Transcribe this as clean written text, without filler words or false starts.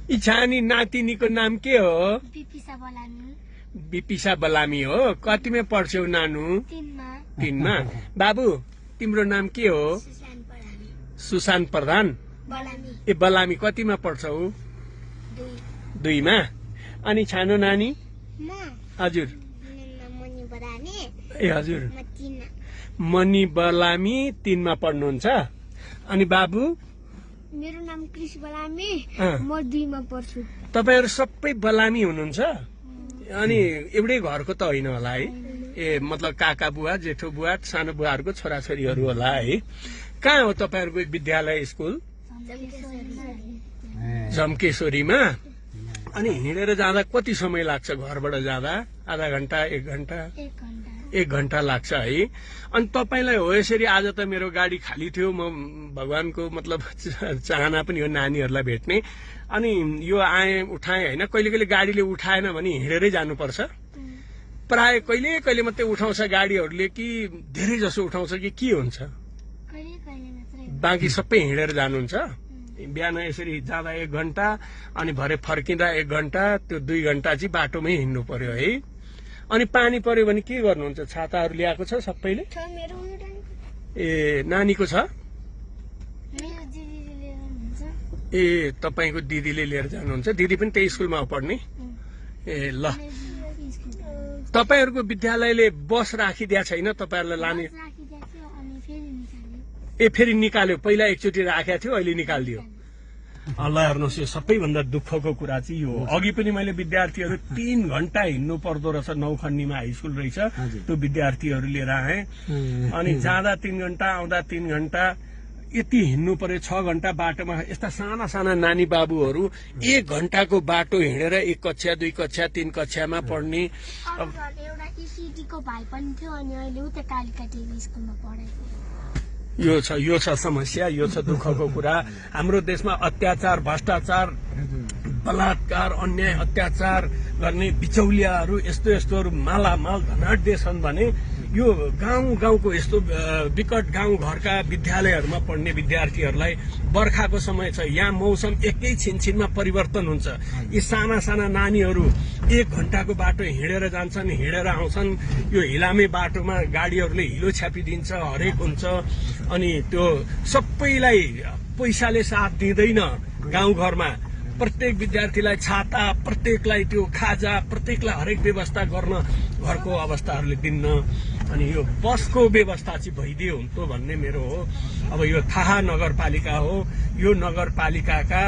इच्छानी नातिनीको नाम के हो? बिपिसा बलामी। बिपिसा बलामी हो। कतिमा पढ्छौ नानु? 3मा। बाबु तिम्रो नाम के हो? सुशान्त प्रधान। ए बलामी कतिमा पढ्छौ? 2मा। अनि छानो नानी? हजुर। ए हजुर। मनी बलामी 3मा पढ्नुहुन्छ। अनि बाबु? मेरो नाम क्रिस बलामी, म 2मा पढ्छु। तपाईहरु सबै बलामी हुनुहुन्छ? अनि एउटै घरको त होइन होला है? ए मतलब काका बुवा, जेठो बुवा, सानो बुवाहरुको छोराछोरीहरु होला है? कहाँ हो तपाईहरुको विद्यालय स्कुल? झम्केश्वरीमा। अनि हिँडेर जाँदा कति समय लाग्छ घरबाट जाँदा? आधा घण्टा, 1 घण्टा? 1 घण्टा लाग्छ है। अनि तपाईलाई हो यसरी आज त मेरो गाडी खाली थियो, म भगवानको मतलब चाहना पनि हो नानीहरूलाई भेट्ने। अनि यो आए उठाए होइन, कहिले कहिले गाडीले उठाएन भने हिँडेरै जानुपर्छ। प्राय कहिले कहिले मात्रै उठाउँछ गाडीहरूले कि धेरै जसो उठाउँछ कि के हुन्छ? बाँकी सबै हिँडेर जानुहुन्छ? बिहान यसरी जाँदा 1 घण्टा अनि भरे फर्किँदा 1 घण्टा, त्यो 2 घण्टा चाहिँ बाटोमै हिँड्नु पर्यो है। अनि पानी पर्यो भने के गर्नुहुन्छ? छाताहरू ल्याएको छ सबैले? ए नानीको छ? ए तपाईको दिदीले लिएर जानुहुन्छ? दिदी पनि त्यही स्कुलमा पढ्ने? ए ल। तपाईहरुको विद्यालयले बस राखिदिया छैन तपाईहरुलाई लाने? ए फेरि निकाल्यो? पहिला एकचोटि राखेको थियो, अहिले निकालिदियो। ल हेर्नुहोस्, यो सबैभन्दा दुःखको कुरा चाहिँ यो हो। अघि पनि मैले विद्यार्थीहरू 3 घण्टा हिँड्नु पर्दो रहेछ, नौखण्डीमा हाई स्कुल रहेछ, त्यो विद्यार्थीहरू लिएर आए। अनि जाँदा 3 घण्टा, आउँदा 3 घण्टा, यति हिँड्नु पर्यो। 6 घण्टा बाटोमा यस्ता साना साना नानी बाबुहरू 1 घण्टाको बाटो हिँडेर 1 कक्षा, 2 कक्षा, 3 कक्षामा पढ्ने। एउटा इसिटीको भाइ पनि थियो, अनि अहिले उता कालिका टिभी स्कुलमा पढाएको। यो छ समस्या, यो छ दुःखको कुरा। हाम्रो देशमा अत्याचार, भ्रष्टाचार, बलात्कार, अन्याय अत्याचार गर्ने बिचौलियाहरू यस्तो यस्तोहरू मालामाल धनाढ्य छन् भने यो गाउँ-गाउँको यस्तो विकट गाउँ घरका विद्यालयहरूमा पढ्ने विद्यार्थीहरूलाई बर्खाको समय छ, यहाँ मौसम एकै छिनछिनमा परिवर्तन हुन्छ। यी साना साना नानीहरू 1 घण्टाको बाटो हिँडेर जान्छन्, हिँडेर आउँछन्। यो हिलामे बाटोमा गाडीहरूले हिलो छ्यापिदिन्छ, हरेक हुन्छ। अनि त्यो सबैलाई पैसाले साथ दिँदैन। गाउँघरमा प्रत्येक विद्यार्थीलाई छाता, प्रत्येकलाई त्यो खाजा, प्रत्येकलाई हरेक व्यवस्था गर्न घरको अवस्थाहरूले दिन्न। अनि यो बसको व्यवस्था चाहिँ भइदियो हुन्थ्यो भन्ने मेरो हो। अब यो थाहा नगरपालिका हो, यो नगरपालिकाका